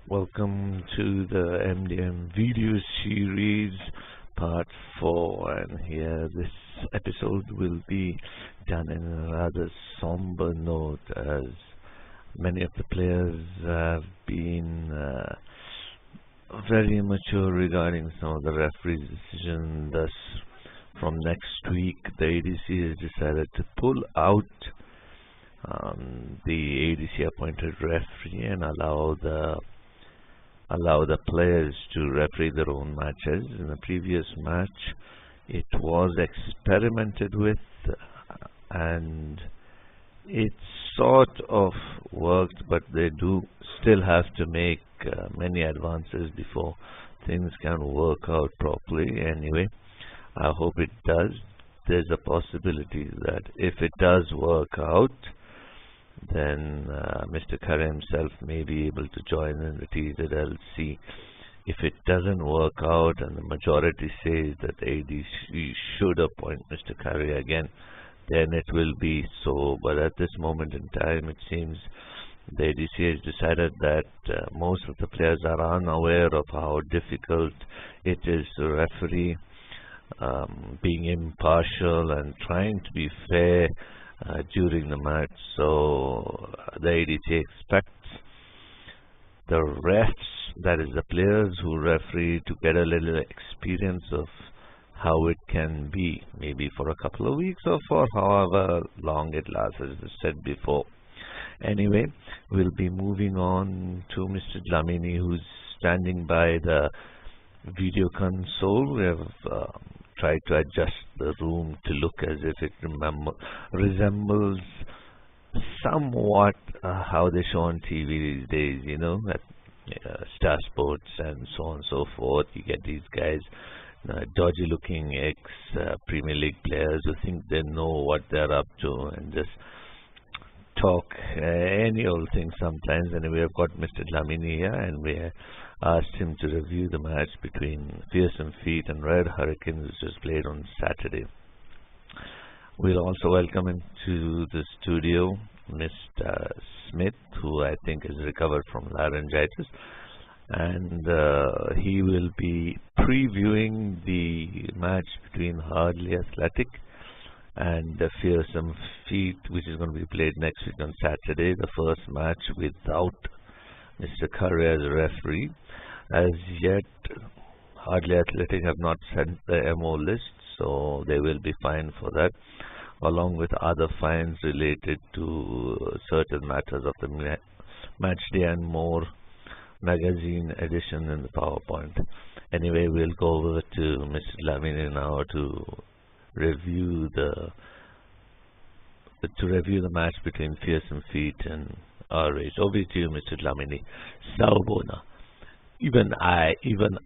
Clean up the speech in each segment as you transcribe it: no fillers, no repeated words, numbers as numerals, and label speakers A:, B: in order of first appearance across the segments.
A: Welcome to the MDM video series part 4, and here this episode will be done in a rather somber note, as many of the players have been very immature regarding some of the referee's decision. Thus, from next week the ADC has decided to pull out the ADC appointed referee and allow the players to referee their own matches. In the previous match, it was experimented with and it sort of worked, but they do still have to make many advances before things can work out properly. Anyway, I hope it does. There's a possibility that if it does work out, then Mr. Curry himself may be able to join in the TZLC. If it doesn't work out and the majority says that the ADC should appoint Mr. Curry again, then it will be so. But at this moment in time, it seems the ADC has decided that most of the players are unaware of how difficult it is to referee, being impartial and trying to be fair during the match. So the ADC expects the refs, that is the players who referee, to get a little experience of how it can be, maybe for a couple of weeks or for however long it lasts, as I said before. Anyway, we'll be moving on to Mr. Dlamini, who's standing by the video console. We have tried to adjust the room to look as if it resembles somewhat how they show on TV these days, you know, at Star Sports and so on and so forth. You get these guys, dodgy looking ex-Premier League players who think they know what they're up to and just talk any old thing sometimes. And we have got Mr. Dlamini here, and we asked him to review the match between Fearsome Feet and Red Hurricanes, which was played on Saturday. We'll also welcome into the studio Mr. Smith, who I think has recovered from laryngitis, and he will be previewing the match between Hardly Athletic and the Fearsome Feet, which is going to be played next week on Saturday, the first match without Mr. Curry as a referee. As yet, Hardly Athletic have not sent the MO list, so they will be fined for that, along with other fines related to certain matters of the match day and more magazine edition in the PowerPoint. Anyway, we'll go over to Mr. Dlamini now to review the match between Fearsome Feet and RH. Over to you, Mr. Dlamini. Sawubona. Even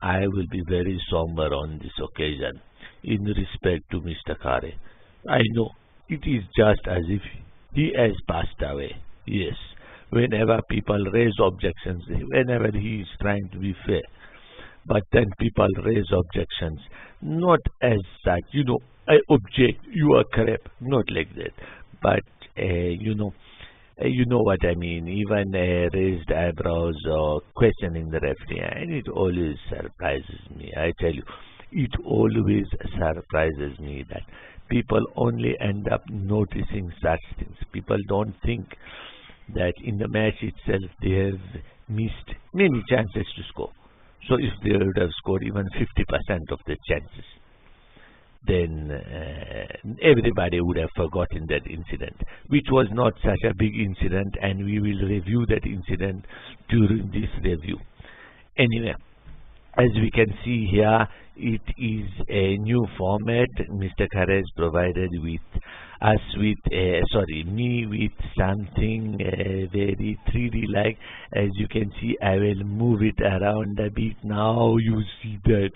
A: I will be very somber on this occasion in respect to Mr. Kare. I know it is just as if he has passed away. Yes, whenever people raise objections, whenever he is trying to be fair, but then people raise objections, not as such, you know, I object, you are correct, not like that, but you know what I mean, even raised eyebrows or questioning the referee, and it always surprises me. I tell you, it always surprises me that people only end up noticing such things. People don't think that in the match itself they have missed many chances to score. So if they would have scored even 50% of the chances, then everybody would have forgotten that incident, which was not such a big incident, and we will review that incident during this review. Anyway, as we can see here, it is a new format. Mr. Kare has provided with us me with something very 3D like. As you can see, I will move it around a bit. Now you see that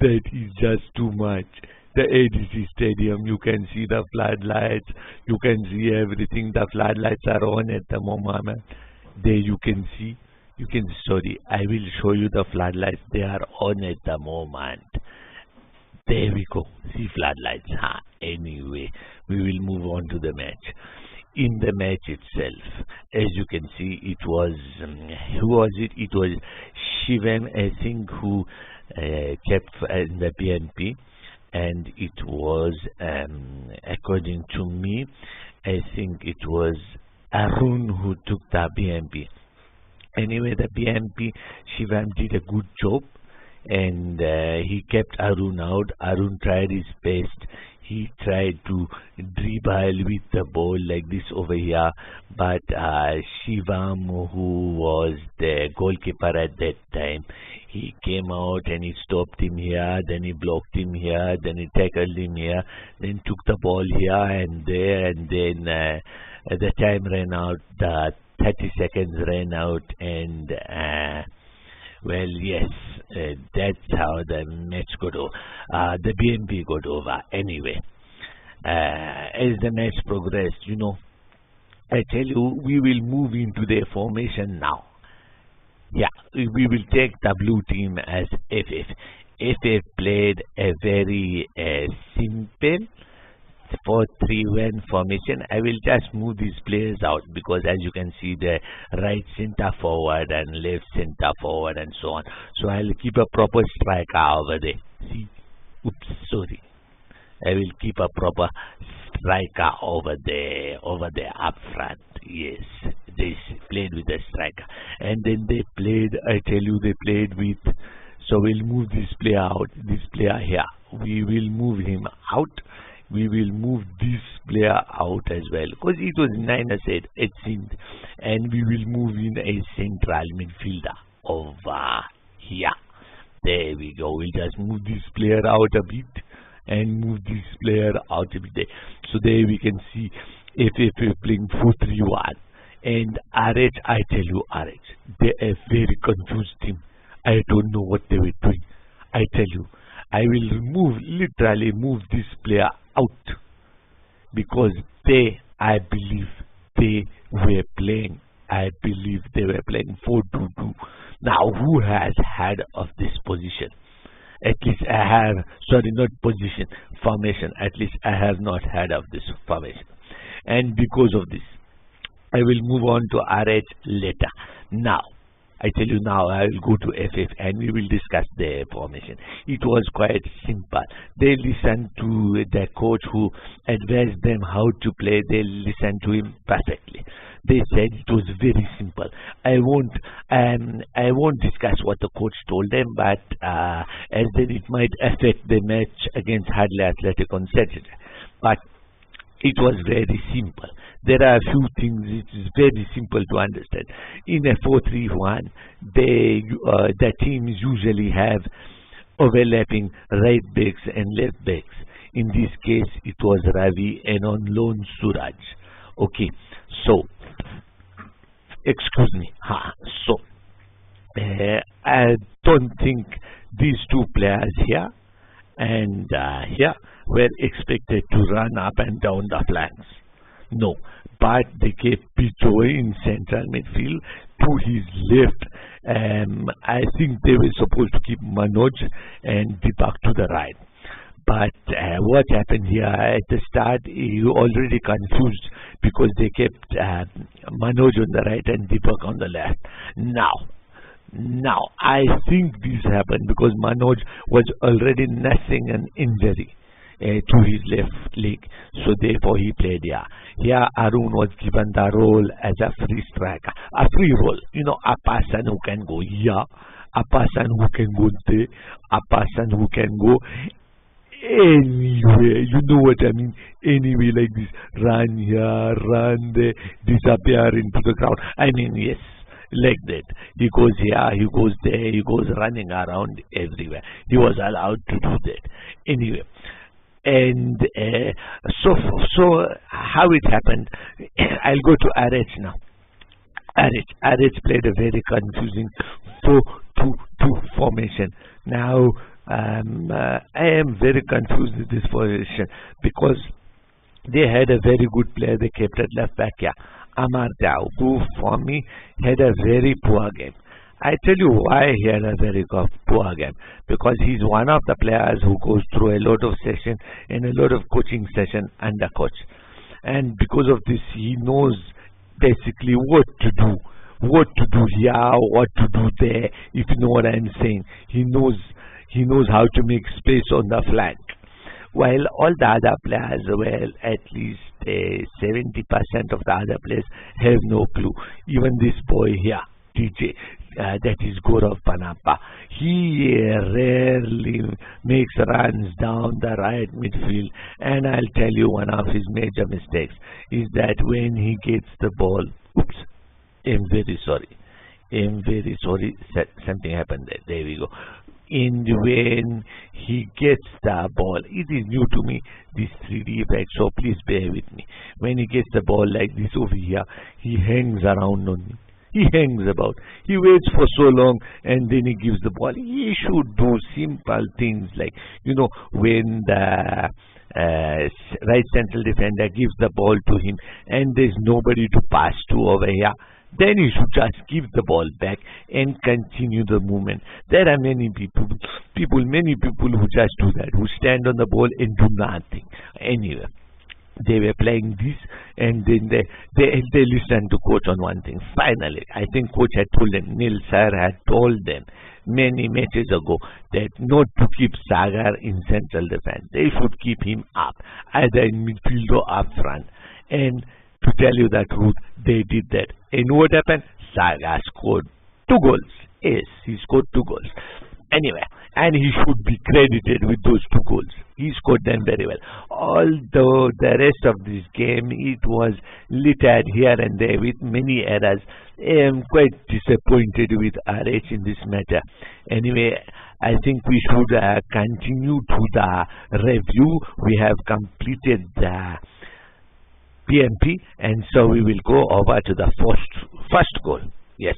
A: is just too much. The ADC Stadium, you can see the floodlights, you can see everything. The floodlights are on at the moment. There you can see, sorry, I will show you the floodlights. They are on at the moment. There we go, see floodlights. Anyway, we will move on to the match. in the match itself. As you can see, it was who was it? It was Shivam, I think, who kept in the BNP, and it was, according to me, I think it was Arun who took the BNP. Anyway, the BNP, Shivam did a good job, and he kept Arun out. Arun tried his best. He tried to dribble with the ball like this over here, but Shivam, who was the goalkeeper at that time, he came out and he stopped him here, then he blocked him here, then he tackled him here, then took the ball here and there, and then the time ran out, the 30 seconds ran out, and well, yes, that's how the match got over. The BNP got over. Anyway, as the match progressed, I tell you, we will move into the formation now. Yeah, we will take the blue team as FF. FF played a very simple 4-3-1 formation. I will just move these players out because, as you can see, the right center forward and left center forward and so on. So I'll keep a proper striker over there. See, oops, sorry. I will keep a proper striker over there up front. Yes, they played with a striker, and then they played. I tell you, they played with. So we'll move this player out. This player here, we will move him out. We will move this player out as well because it was 9 aside, it seemed, and we will move in a central midfielder over here. There we go. We'll just move this player out a bit and move this player out a bit there. So there we can see FF playing 4-3-1, and RH, I tell you, RH, they are very confused team. I don't know what they were doing. I tell you, I will literally move this player out because I believe they were playing 4-2-2. Now, who has heard of this position? At least I have, sorry, not position, formation. At least I have not heard of this formation. And because of this, I will move on to RH later. Now, I tell you now, I will go to FF and we will discuss the formation. It was quite simple. They listened to the coach who advised them how to play. They listened to him perfectly. They said it was very simple. I won't discuss what the coach told them, but as then it might affect the match against Hadley Athletic on Saturday. But it was very simple. There are a few things it is very simple to understand. In a 4-3-1, the teams usually have overlapping right backs and left backs. In this case, it was Ravi and on loan Suraj. Okay, so excuse me. So I don't think these two players here and here were expected to run up and down the flanks. No, but they kept Pijoy in central midfield to his left. I think they were supposed to keep Manoj and Deepak to the right. But what happened here at the start, you already confused because they kept Manoj on the right and Deepak on the left. Now, I think this happened because Manoj was already nursing an injury to his left leg, so therefore he played here. Here Arun was given the role as a free striker, a free role, a person who can go here, a person who can go there, a person who can go anywhere, you know what I mean, anyway, like this, run here, run there, disappear into the crowd, I mean, yes, like that. He goes here, he goes there, he goes running around everywhere. He was allowed to do that. Anyway, and so how it happened, I'll go to RH now. RH played a very confusing 4-2-2 formation. Now, I am very confused with this formation because they had a very good player they kept at left back here. Amar Dao, who for me had a very poor game. I tell you why he had a very poor game. Because he's one of the players who goes through a lot of session and a lot of coaching session under coach. and because of this, he knows basically what to do. What to do here, what to do there, if you know what I'm saying. He knows how to make space on the flank. While all the other players, well, at least 70% of the other players have no clue. Even this boy here, DJ, that is Gaurav Panappa, he rarely makes runs down the right midfield. And I'll tell you, one of his major mistakes is that when he gets the ball, oops, I'm very sorry. Something happened there. There we go. And when he gets the ball, it is new to me, this 3D effect, so please bear with me. When he gets the ball like this over here, he hangs around on me. He hangs about. He waits for so long and then he gives the ball. He should do simple things like, when the right central defender gives the ball to him and there's nobody to pass to over here, then you should just give the ball back and continue the movement. There are many people who just do that, who stand on the ball and do nothing. Anyway, they were playing this, and then they listened to coach on one thing. Finally, I think coach had told them, Neil sir had told them many matches ago that not to keep Sagar in central defense. They should keep him up, either in midfield or up front. And to tell you the truth, they did that. And what happened? Saga scored 2 goals. Yes, he scored 2 goals. Anyway, and he should be credited with those 2 goals. He scored them very well. Although the rest of this game, it was littered here and there with many errors. I am quite disappointed with RH in this matter. Anyway, I think we should continue to the review. We have completed the PMP, and so we will go over to the first goal. Yes,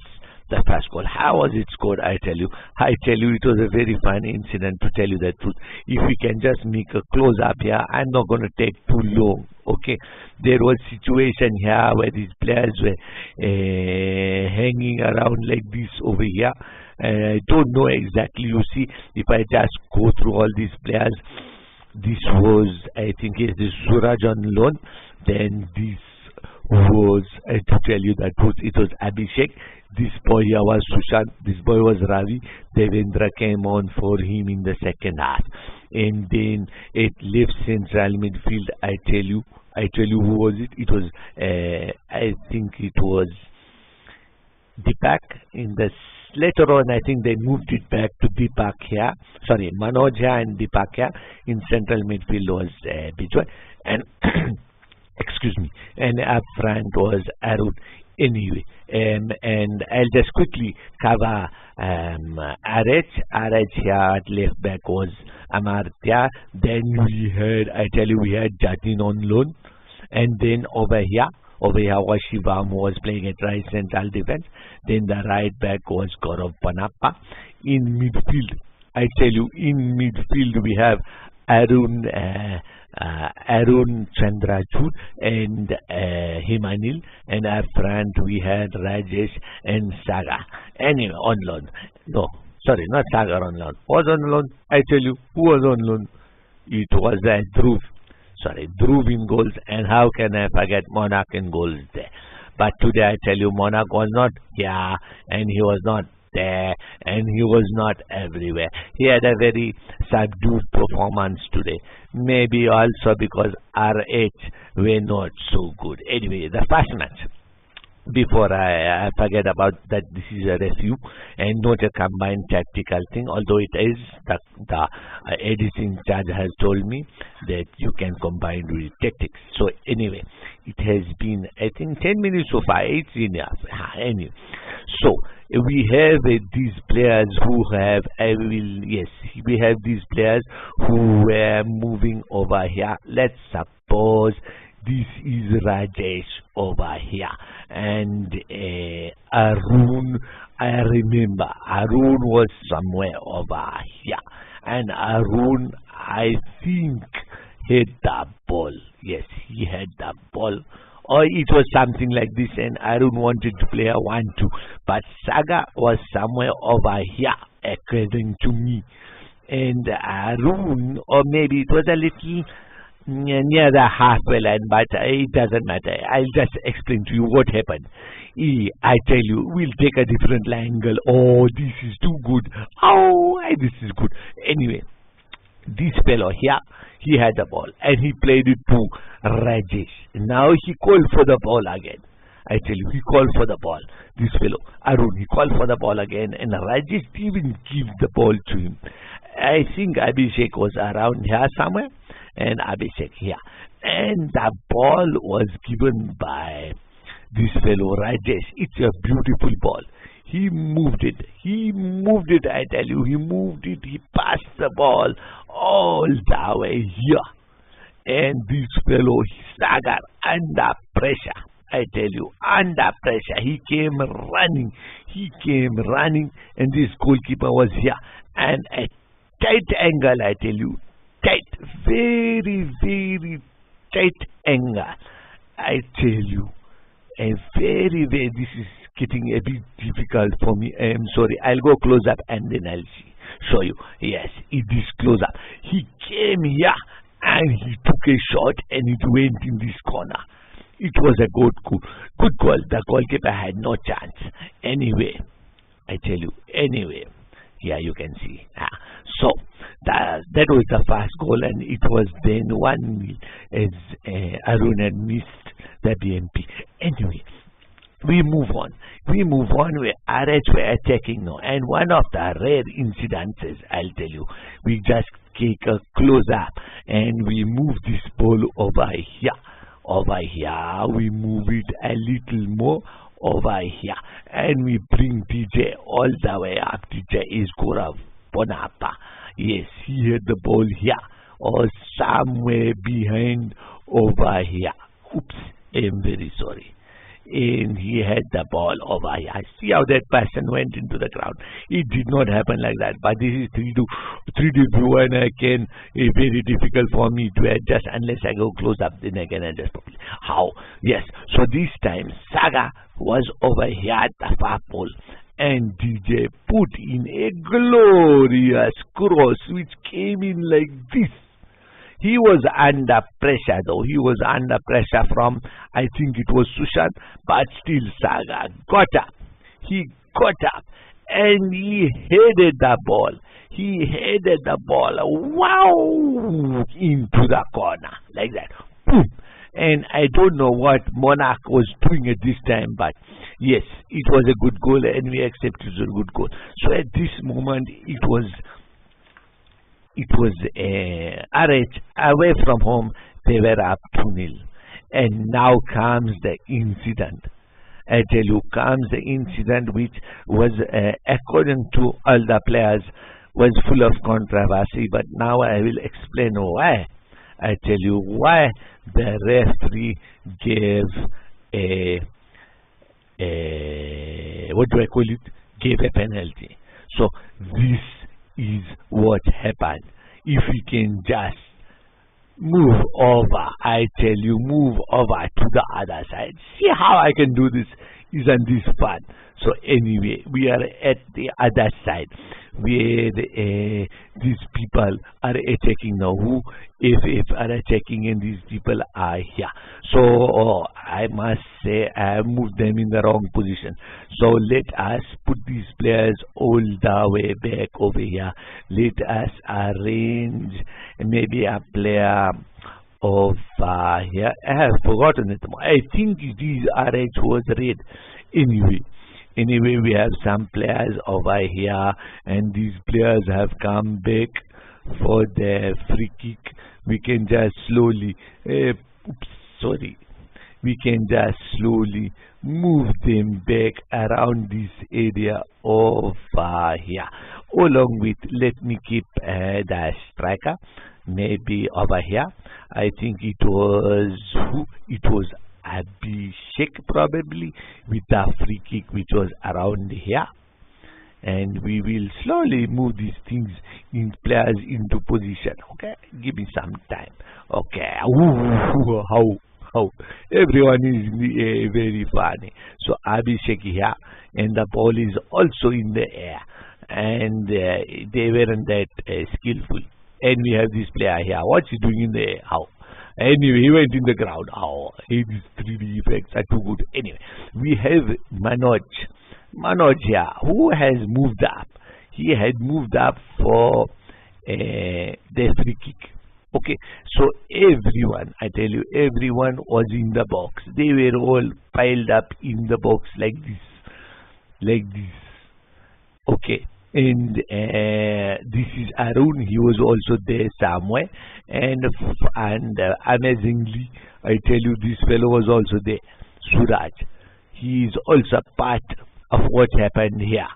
A: the first goal. How was it scored? I tell you, it was a very funny incident, to tell you the truth. If we can just make a close up here, I'm not going to take too long. Okay, there was a situation here where these players were hanging around like this over here. I don't know exactly. You see, if I just go through all these players, this was, I think, this Suraj on loan. Then this was, to tell you that it was Abhishek. This boy here was Sushant. This boy was Ravi. Devendra came on for him in the second half. And then at left central midfield, I tell you who was it? It was, I think it was Deepak. Later on, I think they moved it back to Deepak here. Sorry, Manoj here and Deepak here. In central midfield was Bijoy. And excuse me, and up front was Arun. Anyway, and I'll just quickly cover RH here at left back was Amartya. Then we had Jatin on loan, and then over here was Shivam, who was playing at right central defense. Then the right back was Gaurav Panappa. In midfield, we have Arun Chandrachud and Himanil, and up front we had Rajesh and Saga. Anyway, on loan. No, sorry, not Saga on loan. Was on loan. I tell you who was on loan. It was Dhruv. Sorry, Dhruv in goals, and how can I forget Monarch in goals there? But today I tell you, Monarch was not here, and he was not there, and he was not everywhere. He had a very subdued performance today. Maybe also because RH were not so good. Anyway, the first match. Before I forget about that, this is a review and not a combined tactical thing, although it is the editing charge has told me that you can combine with tactics. So anyway, it has been, I think, 10 minutes so far. It's enough. Anyway, so we have these players who have, we have these players who were moving over here. Let's suppose this is Rajesh over here, and Arun, I remember Arun was somewhere over here, and Arun, I think, had the ball. Yes, he had the ball, or it was something like this, and Arun wanted to play a 1-2, but Saga was somewhere over here, according to me, and Arun, or maybe it was a little
B: near the halfway line, but it doesn't matter. I'll just explain to you what happened. I tell you, we'll take a different angle. Oh, this is too good. Oh, this is good. Anyway, this fellow here, he had the ball and he played it to Rajesh. Now he called for the ball again. I tell you, he called for the ball. This fellow, Arun, he called for the ball again, and Rajesh even gave the ball to him. I think Abhishek was around here somewhere, and Abhishek here. And the ball was given by this fellow, Rajesh. It's a beautiful ball. He moved it. I tell you, he moved it. He passed the ball all the way here. And this fellow, Sagar, under pressure. I tell you, under pressure, he came running, and this goalkeeper was here, and a tight angle, I tell you, tight, very, very tight angle, I tell you, and very, very, this is getting a bit difficult for me. I am sorry, I'll go close up and then I'll show you. Yes, it is close up. He came here, and he took a shot, and it went in this corner. It was a good goal. The goalkeeper had no chance. Anyway, I tell you, here you can see. So, that was the first goal, and it was then 1-0 as Arun had missed the BMP. Anyway, we move on. We RH were attacking now, and one of the rare incidences, I'll tell you, we just take a close up, and we move this ball over here. We move it a little more over here, and we bring DJ all the way up. DJ is Gora Bonapa. Yes, he had the ball here or somewhere behind over here. Oops, I'm very sorry. And he had the ball over here. See how that person went into the ground. It did not happen like that. But this is 3D view, and I can, very difficult for me to adjust unless I go close up. Then I can adjust properly. How? Yes. So this time Saga was over here at the far pole, and DJ put in a glorious cross which came in like this. He was under pressure though. He was under pressure from, I think it was Sushant, but still Saga got up. He got up and he headed the ball. Wow, into the corner like that. Boom. And I don't know what Monarch was doing at this time, but yes, it was a good goal, and we accept it was a good goal. So at this moment, it was RH away from home. They were up 2-0, and now comes the incident. I tell you, comes the incident which was, according to all the players, was full of controversy. But now I will explain why. I tell you why the referee gave gave a penalty. So this is what happened. If we can just move over, I tell you, move over to the other side. See how I can do this? Isn't this fun? So anyway, we are at the other side where these people are attacking now. Who if are attacking, and these people are here. So I must say I have moved them in the wrong position. So let us put these players all the way back over here. Let us arrange maybe a player of here. I have forgotten it. I think these RH was red. Anyway, we have some players over here, and these players have come back for the free kick. We can just slowly, we can just slowly move them back around this area over here. Along with, let me keep the striker maybe over here. I think it was Abhishek probably, with the free kick which was around here. And we will slowly move these things in players into position. Okay, give me some time. Okay, how everyone is in the air, very funny. So Abhishek here, and the ball is also in the air, and they weren't that skillful. And we have this player here. What's he doing in the air? How? Anyway, he went in the ground. Oh, hey, these 3D effects are too good. Anyway, we have Manoj. Manoj here, who has moved up. He had moved up for the free kick. Okay, so everyone, I tell you, everyone was in the box. They were all piled up in the box like this. Like this. Okay, and this is Arun. He was also there somewhere, and amazingly, I tell you, this fellow was also there. Suraj. He is also part of what happened here.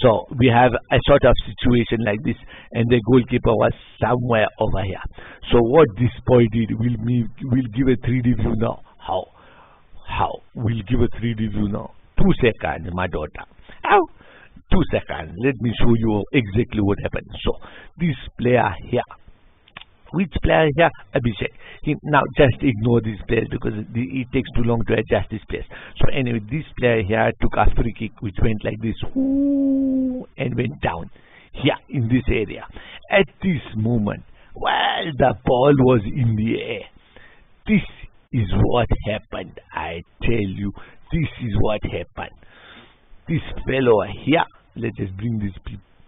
B: So we have a sort of situation like this, and the goalkeeper was somewhere over here. So what this boy did, we'll give a 3D view now. How? We'll give a 3D view now. 2 seconds, my daughter. How? 2 seconds. Let me show you exactly what happened. So this player here. Which player here? Abhishek. Now just ignore this player because it takes too long to adjust this place. So anyway, this player here took a free kick which went like this, and went down here in this area. At this moment, while the ball was in the air, this is what happened. I tell you, this is what happened. This fellow here, let's just bring this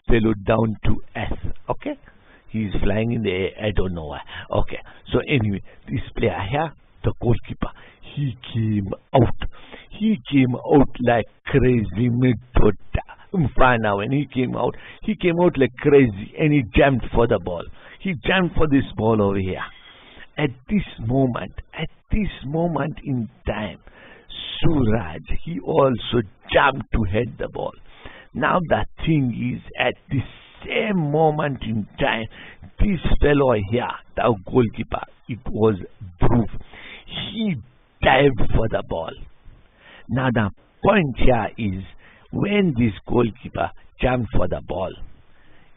B: fellow down to earth. Okay. He's flying in the air. I don't know why. Okay. So anyway, this player here, the goalkeeper, he came out. He came out like crazy. Mfana, when he came out like crazy, and he jumped for the ball. He jumped for this ball over here. At this moment in time, Suraj, he also jumped to head the ball. Now the thing is, at this same moment in time, this fellow here, the goalkeeper, it was Dhruv. He dived for the ball. Now the point here is, when this goalkeeper jumped for the ball,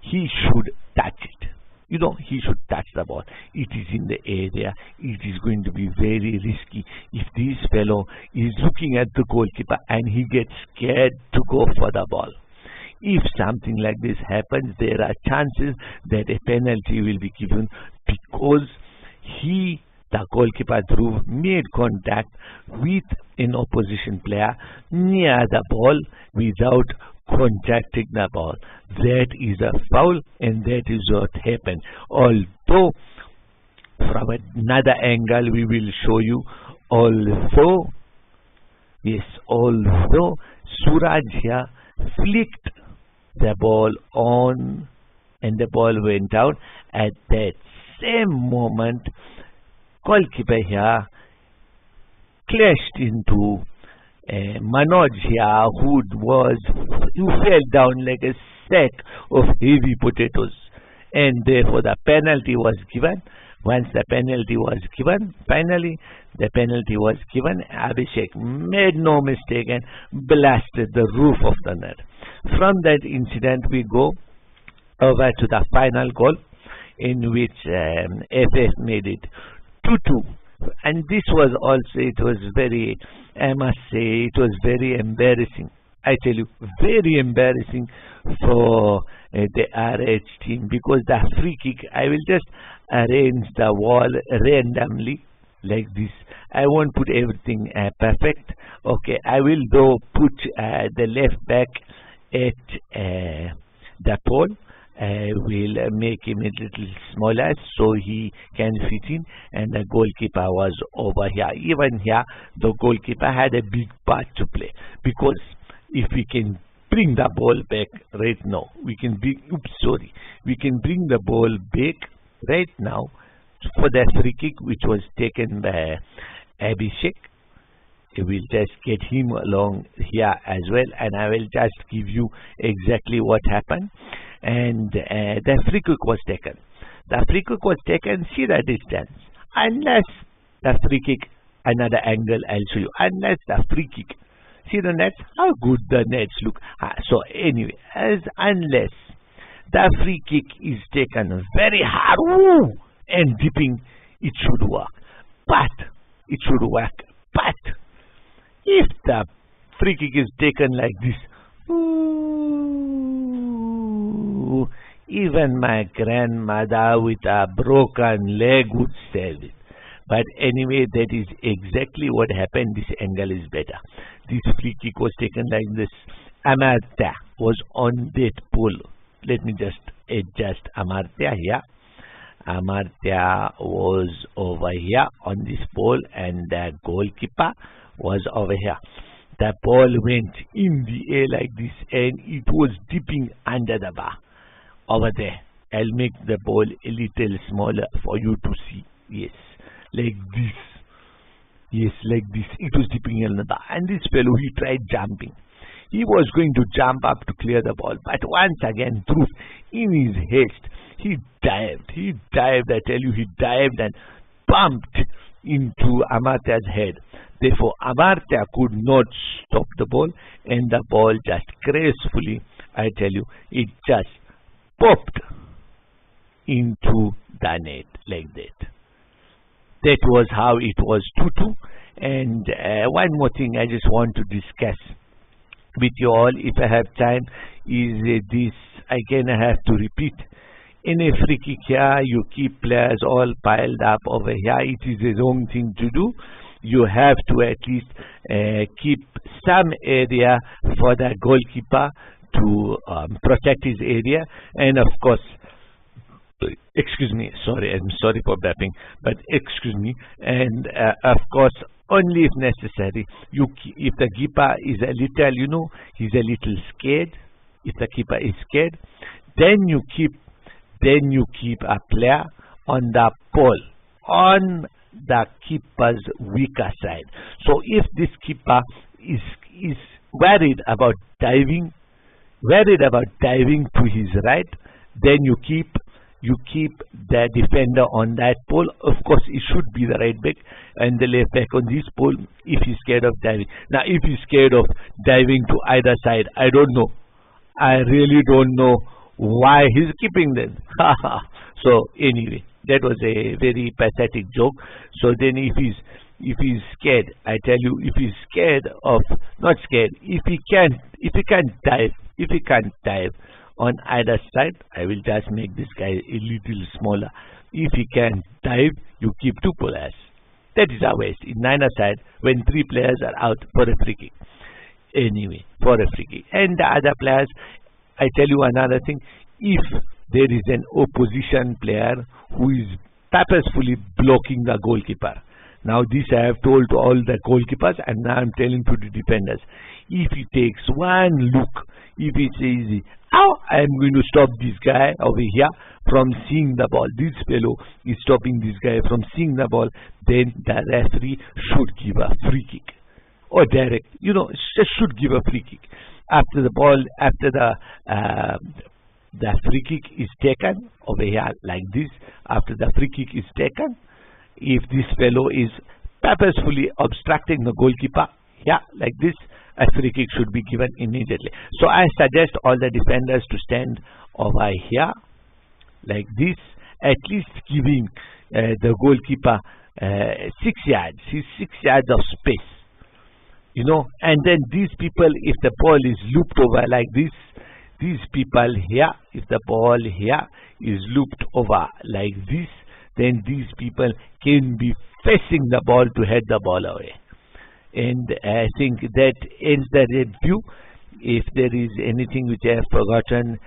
B: he should touch it. You know, he should touch the ball. It is in the area. It is going to be very risky if this fellow is looking at the goalkeeper and he gets scared to go for the ball. If something like this happens, there are chances that a penalty will be given because the goalkeeper Dhruv, made contact with an opposition player near the ball without contacting the ball. That is a foul, and that is what happened. Although, from another angle, we will show you, although Suraj here flicked the ball on and the ball went out, at that same moment, goalkeeper here clashed into Manoj here, who fell down like a sack of heavy potatoes, and therefore the penalty was given. Once the penalty was given, finally the penalty was given, Abhishek made no mistake and blasted the roof of the net. From that incident, we go over to the final goal, in which FF made it 2-2. And this was also, it was very, I must say, it was very embarrassing. I tell you, very embarrassing for the RH team, because the free kick, I will just arrange the wall randomly like this. I won't put everything perfect. Okay, I will though put the left back at the pole. I will make him a little smaller so he can fit in, and the goalkeeper was over here. Even here, the goalkeeper had a big part to play, because if we can bring the ball back right now, we can bring the ball back right now for the free kick which was taken by Abhishek. We will just get him along here as well, and I will just give you exactly what happened. And the free kick was taken. The free kick was taken, see the distance. Unless the free kick, another angle I'll show you. Unless the free kick, see the nets, how good the nets look. So anyway, unless the free kick is taken very hard and dipping, it should work. But if the free kick is taken like this, even my grandmother with a broken leg would save it. But anyway, that is exactly what happened. This angle is better. This free kick was taken like this. Amartya was on that pole. Let me just adjust Amartya here. Amartya was over here on this pole, and the goalkeeper was over here. The ball went in the air like this, and it was dipping under the bar over there. I'll make the ball a little smaller for you to see. Yes, like this. Yes, like this. It was dipping in the bar, and this fellow, he tried jumping. He was going to jump up to clear the ball, but once again, truth, in his haste, he dived. He dived, I tell you, he dived and bumped into Amartya's head. Therefore, Amartya could not stop the ball, and the ball just gracefully, I tell you, it just popped into the net like that. That was how it was 2-2. And one more thing I just want to discuss with you all, if I have time, is this. Again, I have to repeat. In a free kick here, you keep players all piled up over here. It is the wrong thing to do. You have to at least keep some area for the goalkeeper to protect his area. And of course, excuse me, sorry, I'm sorry for bapping, but excuse me. And of course, only if necessary, if the keeper is a little, he's a little scared. If the keeper is scared, then you keep a player on the pole, on the keeper's weaker side. So if this keeper is worried about diving to his right, then you keep the defender on that pole. Of course, it should be the right back and the left back on this pole if he's scared of diving. Now, if he's scared of diving to either side, I don't know. I really don't know why he's keeping them. So anyway, that was a very pathetic joke. So then if he's scared, I tell you, if he's scared of, not scared, if he can't dive on either side, I will just make this guy a little smaller. If he can dive, you keep two players. That is our waste in niner side when three players are out for a free kick. Anyway, for a free kick. And the other players, I tell you another thing, if there is an opposition player who is purposefully blocking the goalkeeper. Now this I have told to all the goalkeepers, and now I'm telling to the defenders. If he takes one look, if he says, "Oh, I'm going to stop this guy over here from seeing the ball," this fellow is stopping this guy from seeing the ball, then the referee should give a free kick. Or direct, just should give a free kick. After the ball, after the free kick is taken over here like this, after the free kick is taken, if this fellow is purposefully obstructing the goalkeeper, like this, a free kick should be given immediately. So I suggest all the defenders to stand over here like this, at least giving the goalkeeper 6 yards, 6 yards of space. And then these people, if the ball is looped over like this, these people here, if the ball here is looped over like this, then these people can be facing the ball to head the ball away. And I think that ends the review. If there is anything which I have forgotten,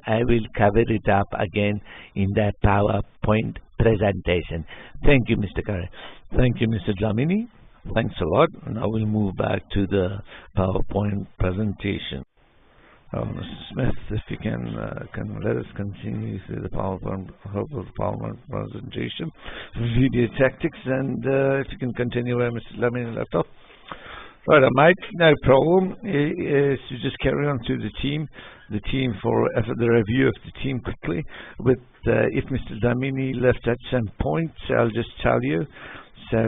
B: I will cover it up again in the PowerPoint presentation. Thank you, Mr. Curry. Thank you, Mr. Dlamini. Thanks a lot. Now we'll move back to the PowerPoint presentation. Mr. Smith, if you can let us continue through the PowerPoint presentation, video tactics, and if you can continue where Mr. Dlamini left off. Right, Mike, no problem. Is to just carry on to the team for the review of the team quickly. With if Mr. Dlamini left at some points, I'll just tell you. So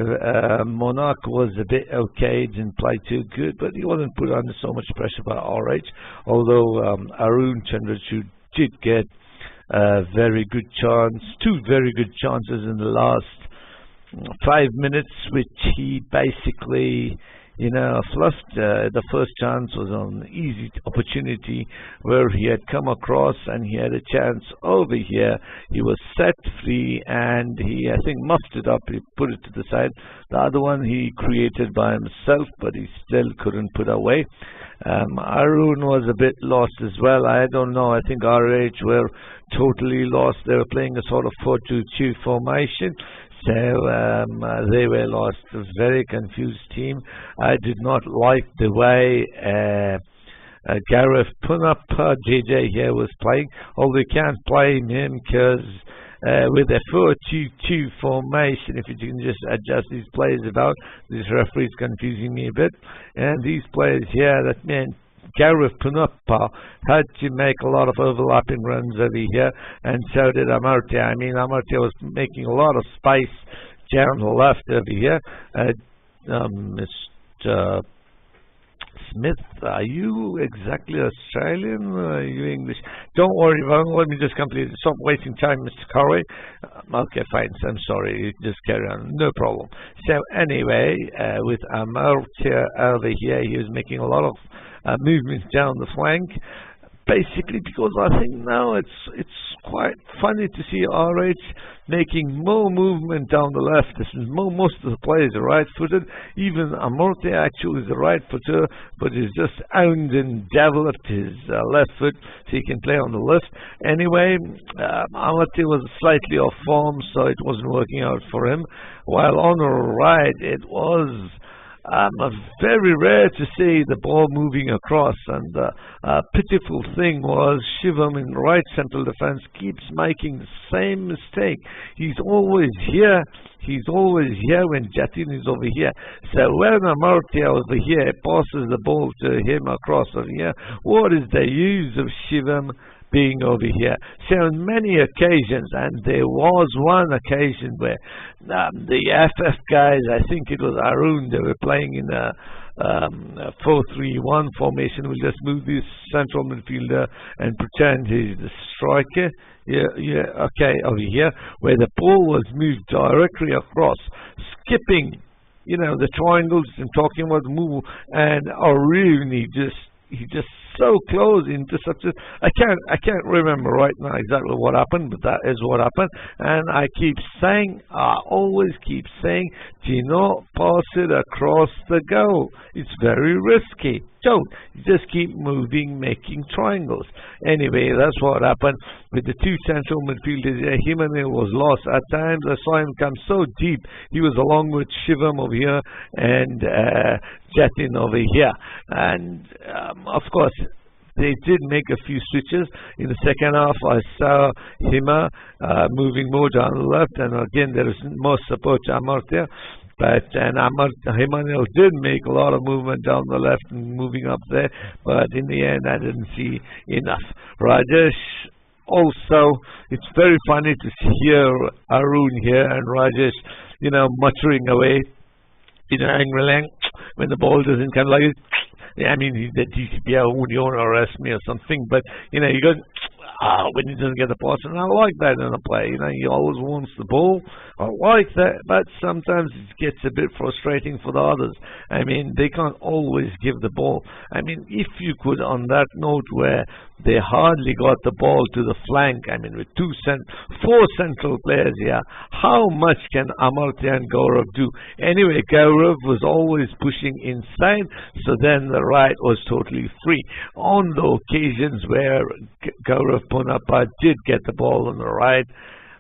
B: Monarch was a bit okay, didn't play too good, but he wasn't put under so much pressure by RH. Although Arun Chandrachud did get a very good chance, 2 very good chances in the last 5 minutes, which he basically
A: fluffed. The first chance was an easy opportunity where he had come across and he had a chance over here. He was set free and he, I think, muffed it up. He put it to the side. The other one he created by himself, but he still couldn't put away. Arun was a bit lost as well. I don't know. I think RH were totally lost. They were playing a sort of 4-2-2 formation. So they were lost. A very confused team. I did not like the way Gareth Punappa JJ here was playing. Although you can't blame him because with a 4-2-2 formation, if you can just adjust these players about, this referee is confusing me a bit. And these players here, that meant Gareth Punappa had to make a lot of overlapping runs over here, and so did Amartya. I mean, Amartya was making a lot of space down the left over here. Mr. Smith, are you exactly Australian? Are you English? Don't worry, let me just complete it. Stop wasting time, Mr. Corey. Okay, fine. I'm sorry. Just carry on. No problem. So anyway, with Amartya over here, he was making a lot of movements down the flank. Basically, because I think now it's quite funny to see RH making more movement down the left. This is most of the players are right-footed. Even Amartya actually is a right-footer, but he's just owned and developed his left foot, so he can play on the left. Anyway, Amartya was slightly off form, so it wasn't working out for him. While on the right, it was very rare to see the ball moving across, and the pitiful thing was Shivam in right central defense keeps making the same mistake. He's always here when Jatin is over here. So when Amartya over here passes the ball to him across over here, what is the use of Shivam being over here? So on many occasions, and there was one occasion where the FF guys, I think it was Arun, they were playing in a 4-3-1 formation. We'll just move this central midfielder and pretend he's the striker. Okay, over here, where the ball was moved directly across, skipping, the triangles I'm talking about, move, and Arun, he just so close into such a I can't remember right now exactly what happened, but that is what happened. And I always keep saying, do not pass it across the goal. It's very risky. Don't. You just keep moving, making triangles. Anyway, that's what happened with the two central midfielders. Himanil was lost at times. I saw him come so deep. He was along with Shivam over here and Jatin over here. And of course, they did make a few switches. In the second half, I saw Hima moving more down the left, and again, there is more support to Amartya. But Himanil did make a lot of movement down the left and moving up there, but in the end, I didn't see enough. Rajesh, also, it's very funny to hear Arun here and Rajesh, muttering away, angrily when the ball doesn't come like it. I mean, the DCP won't arrest me or something, but he goes when he doesn't get the pass, and I like that in a play. He always wants the ball. I like that, but sometimes it gets a bit frustrating for the others. I mean, they can't always give the ball. I mean, if you could, on that note where they hardly got the ball to the flank, I mean, with four central players here, how much can Amartya and Gaurav do? Anyway, Gaurav was always pushing inside, so then the right was totally free. On the occasions where Gaurav Punappa did get the ball on the right,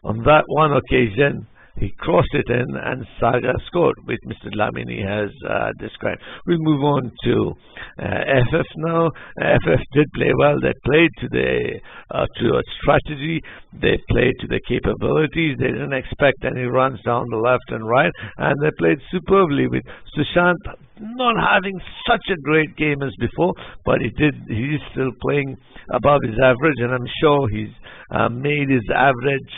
A: on that one occasion, he crossed it in and Saga scored, which Mr. Lamini has described. We'll move on to FF now. FF did play well. They played to a strategy. They played to their capabilities. They didn't expect any runs down the left and right, and they played superbly with Sushant not having such a great game as before, but he's still playing above his average, and I'm sure he's made his average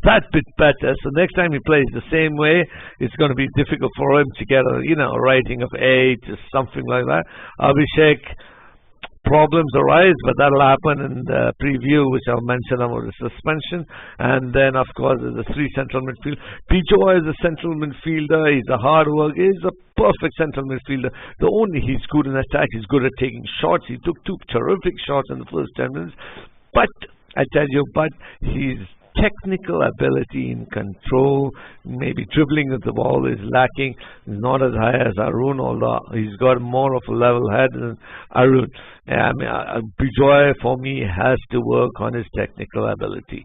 A: that bit better. So next time he plays the same way, it's going to be difficult for him to get a rating of 8 or something like that. Abhishek problems arise, but that'll happen in the preview, which I'll mention about the suspension. And then, of course, there's the three central midfield. Pijoy is a central midfielder. He's a hard worker. He's a perfect central midfielder. He's good in attack. He's good at taking shots. He took two terrific shots in the first 10 minutes. But I tell you, his technical ability in control, maybe dribbling of the ball is lacking. He's not as high as Arun, although he's got more of a level head than Arun. Bijoy, for me, has to work on his technical ability.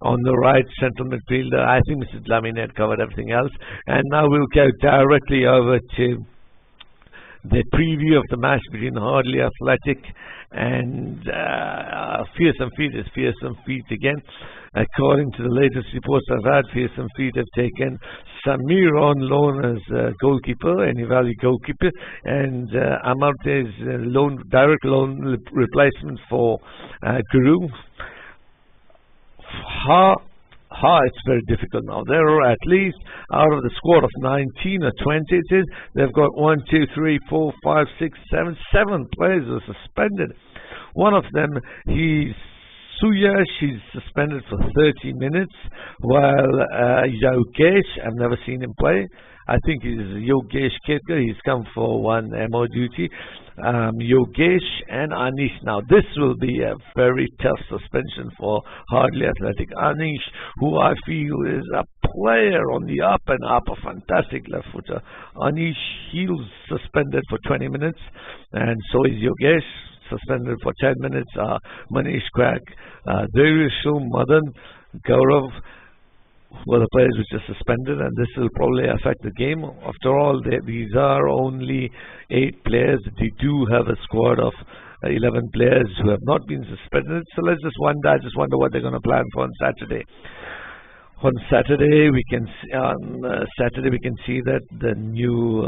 A: On the right central midfielder, I think Mrs. Lamine had covered everything else. And now we'll go directly over to the preview of the match between Hardly Athletic and Fearsome Feet. Is Fearsome Feet again. According to the latest reports I've had, Fearsome Feet have taken Samir on loan as goalkeeper, any value goalkeeper, and Amarte's direct loan replacement for Guru. It's very difficult now. There are at least, out of the squad of 19 or 20 it is, they've got 1, 2, 3, 4, 5, 6, 7 players who are suspended. One of them, Suyash, he's suspended for 30 minutes, while Yogesh, I've never seen him play. I think he's Yogesh Ketkar. He's come for one MO duty. Yogesh and Anish. Now, this will be a very tough suspension for Hardly Athletic. Anish, who I feel is a player on the up and up, a fantastic left footer. Anish, he's suspended for 20 minutes, and so is Yogesh, suspended for 10 minutes. Manish Quack, Devishul, Madan, Gaurav were the players which are suspended, and this will probably affect the game. After all, these are only 8 players. They do have a squad of 11 players who have not been suspended. So let's just wonder. I just wonder what they're going to plan for on Saturday. On Saturday, we can see that the new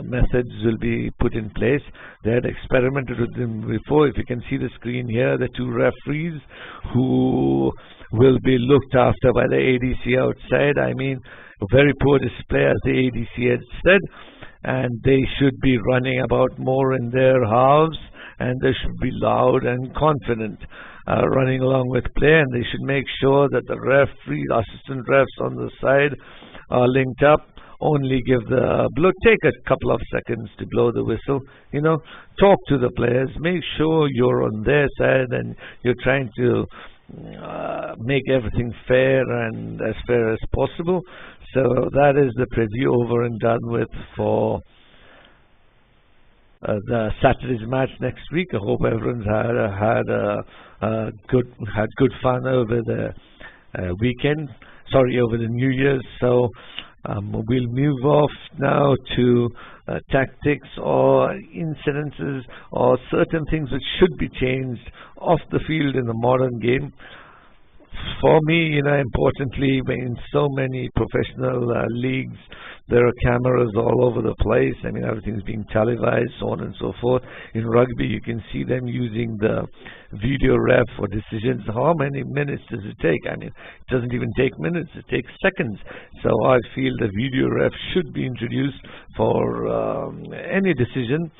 A: methods will be put in place. They had experimented with them before. If you can see the screen here, the 2 referees who will be looked after by the ADC outside. I mean, a very poor display, as the ADC had said, and they should be running about more in their halves, and they should be loud and confident running along with play, and they should make sure that the assistant refs on the side are linked up. Only give the blow, take a couple of seconds to blow the whistle, talk to the players, make sure you're on their side and you're trying to make everything fair and as fair as possible. So that is the preview over and done with for the Saturday's match next week. I hope everyone's had good fun over the weekend. Over the New Year's. So we'll move off now to tactics or incidences or certain things which should be changed off the field in the modern game. For me, importantly, in so many professional leagues, there are cameras all over the place. I mean, everything's being televised, so on and so forth. In rugby, you can see them using the video ref for decisions. How many minutes does it take? I mean, it doesn't even take minutes, it takes seconds. So I feel the video ref should be introduced for any decision.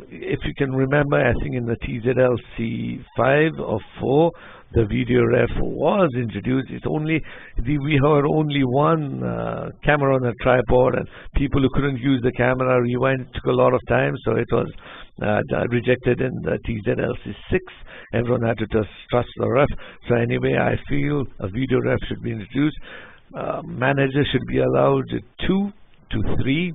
A: If you can remember, I think in the TZLC 5 or 4, the video ref was introduced. We heard only one camera on a tripod, and people who couldn't use the camera rewind. It took a lot of time, so it was rejected in the TZLC 6. Everyone had to just trust the ref. So anyway, I feel a video ref should be introduced. Managers should be allowed 2 to 3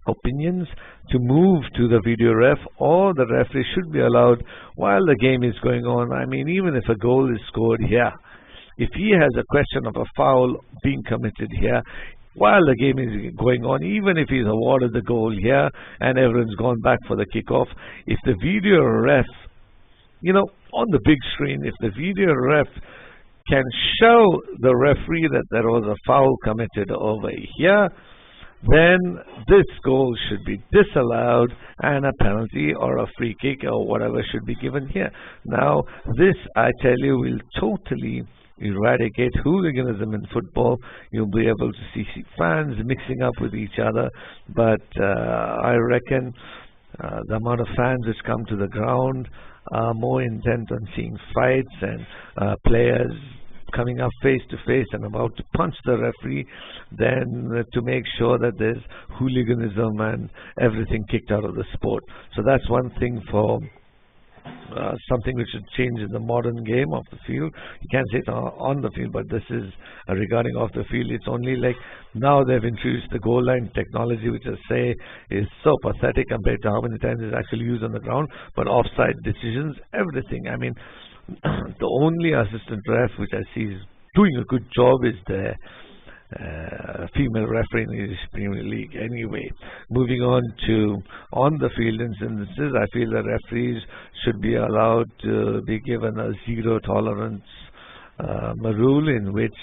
A: opinions to move to the video ref, or the referee should be allowed while the game is going on. I mean, even if a goal is scored here, if he has a question of a foul being committed here while the game is going on, even if he's awarded the goal here and everyone's gone back for the kickoff, if the video ref, on the big screen, if the video ref can show the referee that there was a foul committed over here, then this goal should be disallowed and a penalty or a free kick or whatever should be given here. Now, this, I tell you, will totally eradicate hooliganism in football. You'll be able to see fans mixing up with each other, but I reckon The amount of fans which come to the ground are more intent on seeing fights and players coming up face to face and about to punch the referee than to make sure that there's hooliganism and everything kicked out of the sport. So that's one thing for something which should change in the modern game of the field. You can't say it on the field, but this is regarding off the field. It's only like now they've introduced the goal line technology, which I say is so pathetic compared to how many times it's actually used on the ground. But offside decisions, everything. I mean, the only assistant ref which I see is doing a good job is the female referee in the English Premier League. Anyway, moving on to on the field instances, I feel the referees should be allowed to be given a zero tolerance rule, in which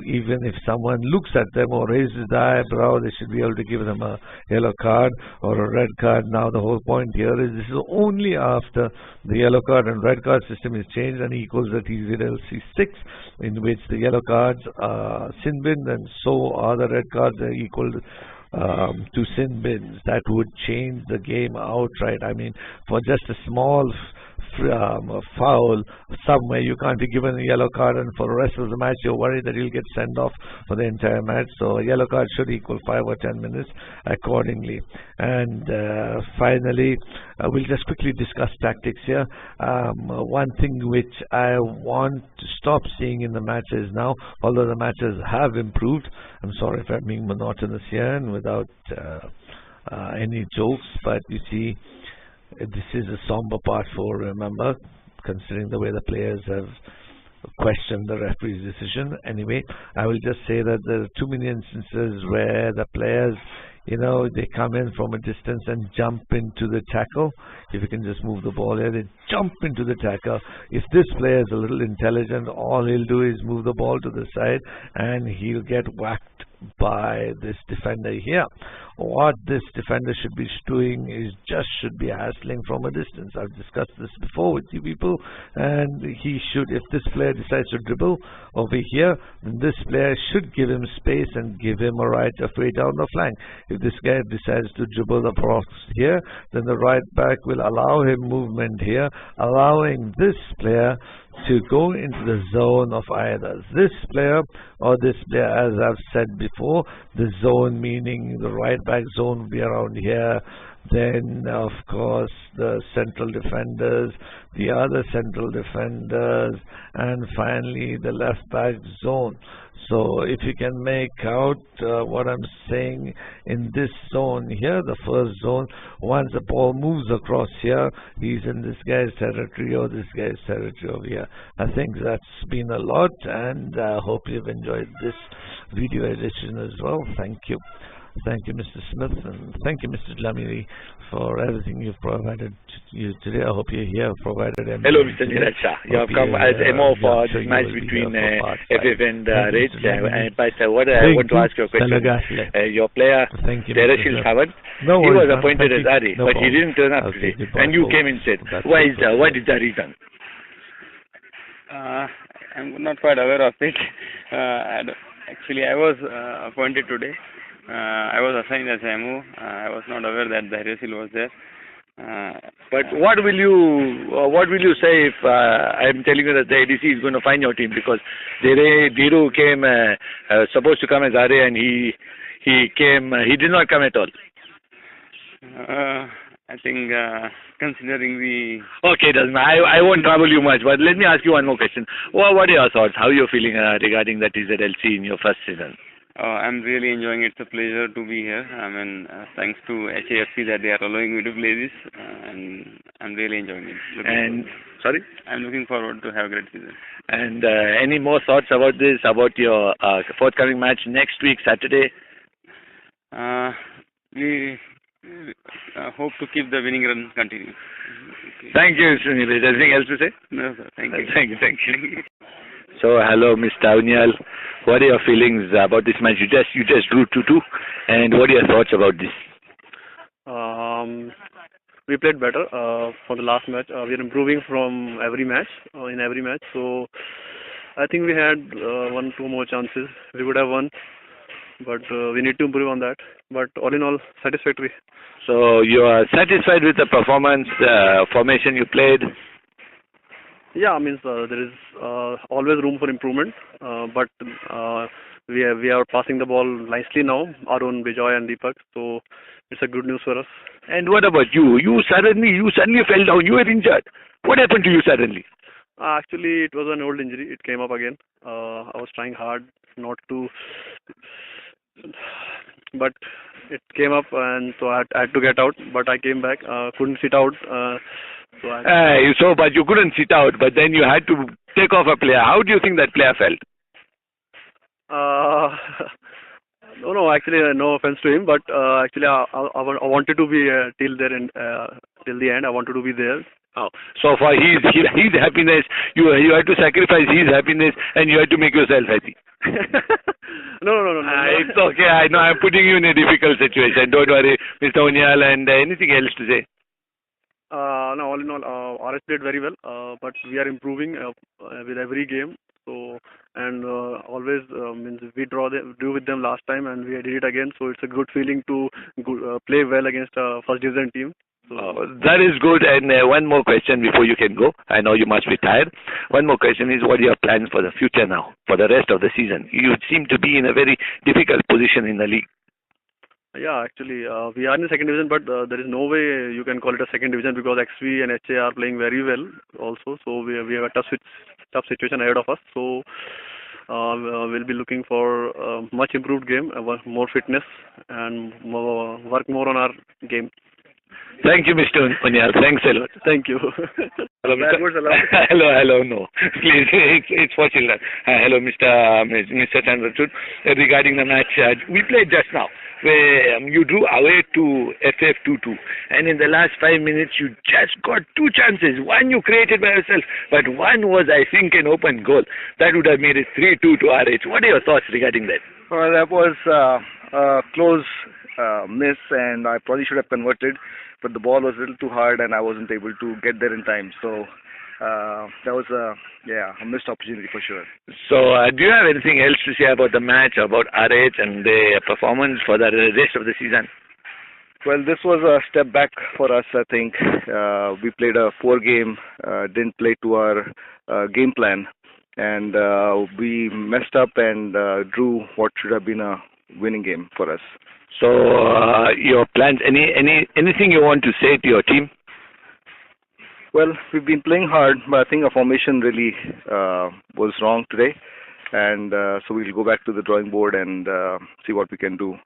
A: even if someone looks at them or raises the eyebrow, they should be able to give them a yellow card or a red card. Now the whole point here is this is only after the yellow card and red card system is changed and equals the TZLC 6, in which the yellow cards are sin bins and so are the red cards are equal to sin bins. That would change the game outright. I mean, for just a small foul somewhere, you can't be given a yellow card, and for the rest of the match you're worried that you'll get sent off for the entire match. So a yellow card should equal 5 or 10 minutes accordingly. And finally, we'll just quickly discuss tactics here. One thing which I want to stop seeing in the matches now, although the matches have improved, I'm sorry if I'm being monotonous here and without any jokes, but you see, this is a somber part 4, remember, considering the way the players have questioned the referee's decision. Anyway, I will just say that there are too many instances where the players, you know, they come in from a distance and jump into the tackle. If you can just move the ball here, they jump into the tackle. If this player is a little intelligent, all he'll do is move the ball to the side and he'll get whacked by this defender here. What this defender should be doing is should be hassling from a distance. I've discussed this before with you people, and he should, if this player decides to dribble over here, then this player should give him space and give him a right of way down the flank. If this guy decides to dribble across here, then the right back will allow him movement here, allowing this player to go into the zone of either this player or this player. As I've said before, the zone meaning the right back zone will be around here, then of course the central defenders, the other central defenders, and finally the left back zone. So if you can make out what I'm saying, in this zone here, the first zone, once the ball moves across here, he's in this guy's territory or this guy's territory over here. I think that's been a lot, and I hope you've enjoyed this video edition as well. Thank you. Thank you, Mr. Smith, and thank you, Mr. Lamiri, for everything you've provided you today. I hope you're here, provided MDM.
C: Hello, Mr. Niraj Shah. You have come as MO for this match between FF and Reds. But what I want to ask you a question. Your player, Tereshil Sawan, he was appointed as RA, but he didn't turn up today. And you came instead. What is the reason?
D: I'm not quite aware of it. Actually, I was appointed today. I was assigned as MO. I was not aware that Tereshil was there.
C: But what will you say if I'm telling you that the ADC is going to find your team, because Dhiru came supposed to come as RA and he did not come at all.
D: I think considering the...
C: Okay, doesn't matter. I won't trouble you much, but let me ask you one more question. What are your thoughts? How are you feeling regarding the TZLC in your first season?
D: I'm really enjoying it. It's a pleasure to be here. I mean, thanks to HAFC that they are allowing me to play this, and I'm really enjoying it.
C: Sorry?
D: I'm looking forward to have a great season.
C: And any more thoughts about this, about your forthcoming match next week, Saturday?
D: We hope to keep the winning run continue.
C: Okay. Thank you, Mr. Niraj. Anything else to say?
D: No, sir. Thank you.
C: Thank you. So, hello, Mr. Unyal. What are your feelings about this match? You just drew 2-2, and what are your thoughts about this?
E: We played better for the last match. We are improving from every match, in every match. So, I think we had 1-2 more chances. We would have won. but we need to improve on that. But all in all, satisfactory.
C: So you are satisfied with the performance, formation you played?
E: Yeah, means there is always room for improvement, but we are passing the ball nicely now, Arun, Bijoy and Deepak, so it's a good news for us.
C: And what about you? You suddenly fell down. You were injured. What happened to you suddenly?
E: Actually, it was an old injury. It came up again. I was trying hard not to, but it came up, and so I had to get out. But I came back. Couldn't sit out.
C: But you couldn't sit out. But then you had to take off a player. How do you think that player felt?
E: No, actually, no offense to him, but actually, I wanted to be till the end. I wanted to be there.
C: Oh, so for his happiness, you had to sacrifice his happiness, and you had to make yourself happy.
E: No.
C: It's okay. I know I'm putting you in a difficult situation. Don't worry, Mr. Onyal. And anything else to say?
E: No, all in all, RS played very well, but we are improving with every game. So and always means we drew with them last time, and we did it again. So it's a good feeling to play well against a first division team. So,
C: that is good. And one more question before you can go. I know you must be tired. One more question is, what are your plans for the future now, for the rest of the season? You seem to be in a very difficult position in the league.
E: Yeah, actually, we are in the second division, but there is no way you can call it a second division because XV and HA are playing very well also. So we have a tough situation ahead of us. So we'll be looking for a much improved game, more fitness, and work more on our game.
C: Thank you, Mr. Onyal. Thanks a lot.
E: Thank you.
C: Hello, Mr. Hello, no. Please, it's for children. Hello, Mr. Chandrachud. Regarding the match, we played just now, where you drew away to FF 2-2. And in the last 5 minutes, you just got two chances. One you created by yourself, but one was, I think, an open goal. That would have made it 3-2 to RH. What are your thoughts regarding that?
F: Well, that was a close miss, and I probably should have converted, but the ball was a little too hard and I wasn't able to get there in time. So that was a missed opportunity for sure.
C: So do you have anything else to say about the match, about RH and the performance for the rest of the season?
F: Well, this was a step back for us, I think. We played a 4-game, didn't play to our game plan, and we messed up and drew what should have been a winning game for us.
C: So your plans, anything you want to say to your team?
F: Well, we've been playing hard, but I think our formation really was wrong today, and so we'll go back to the drawing board and see what we can do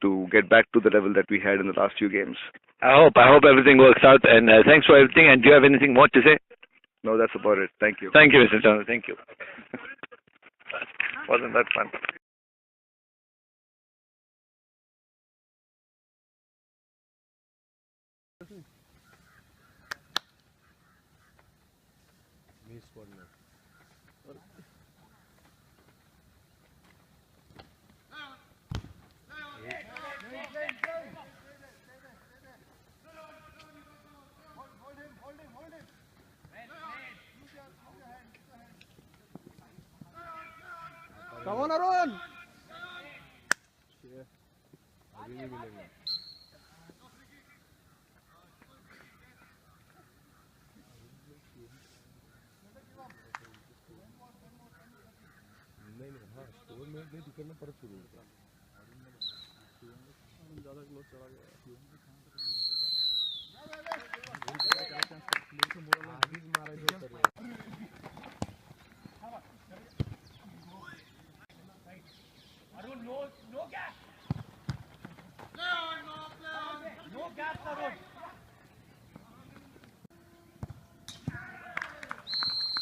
F: to get back to the level that we had in the last few games.
C: I hope everything works out, and thanks for everything. And do you have anything more to say?
F: No, that's about it. Thank you.
C: Thank you, Mr. Chandra. Thank you.
F: Wasn't that fun?
G: Come on, Arun!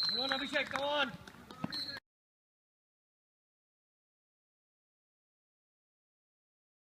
G: Come on, Abhishek, come on!